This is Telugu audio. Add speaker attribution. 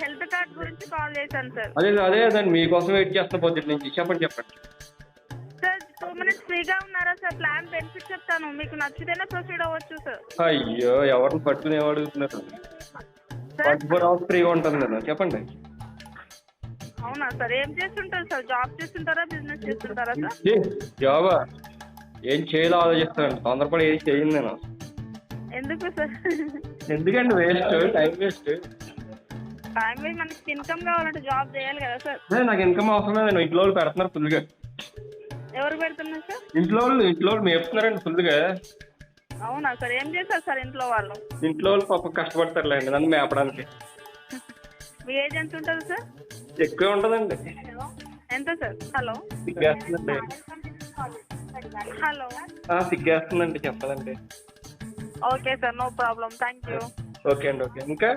Speaker 1: హెల్త్ కార్డ్ గురించి కాల్ చేశాను సార్.
Speaker 2: అదే అదండి మీకోసం వెయిట్ చేస్తున్నా పొద్దున్న నుంచి. చెప్పండి.
Speaker 1: సార్ 2 minutes ఫ్రీగా ఉన్నారా సార్? ప్లాన్ బెనిఫిట్ చెప్తాను, మీకు నచ్చితేనే ప్రొసీడ్ అవ్వచ్చు సార్.
Speaker 2: అయ్యో ఎవరిని పట్టుకుని అడుగుతున్నారు? 24 hours ఫ్రీగా ఉంటుంది కదా, చెప్పండి.
Speaker 1: అవునా సార్? ఏం చేస్తుంటారు సార్? జాబ్ చేస్తుంటారా, బిజినెస్ చేస్తుంటారా సార్?
Speaker 2: జాబా? ఏం చేయాలో ఆలోచిస్తానండి, తొందరపడి ఏం చేయండి నేను.
Speaker 1: ఎందుకు సార్?
Speaker 2: ఎందుకండి waste, time waste.
Speaker 1: Time waste, మనకి ఇన్కమ్ కావాలంటే జాబ్ చేయాలి కదా సార్.
Speaker 2: నాకు ఇన్కమ్ అవసరం లేదు, ఇంట్లో వాళ్ళు పెడుతున్నారు ఫుల్గా.
Speaker 1: ఎవరు పెడుతున్నారు సార్?
Speaker 2: ఇంట్లో వాళ్ళు మేపుతున్నారండి ఫుల్గా.
Speaker 1: అవునా సార్? ఏం చేస్తారు సార్ ఇంట్లో వాళ్ళు?
Speaker 2: ఇంట్లో వాళ్ళు పాపం కష్టపడతారులేండి నన్ను మేపడానికి.
Speaker 1: మీ ఏజ్ ఎంత ఉంటుంది సార్?
Speaker 2: ఎక్కువే ఉంటుందండి.
Speaker 1: ఎంత సార్? హలో
Speaker 2: సిగ్గేస్తుందండి.
Speaker 1: హలో
Speaker 2: సిగ్గేస్తుందండి చెప్పాలండి.
Speaker 1: Okay sir, no problem, thank you.
Speaker 2: Okay అండి. ఓకే ఇంకా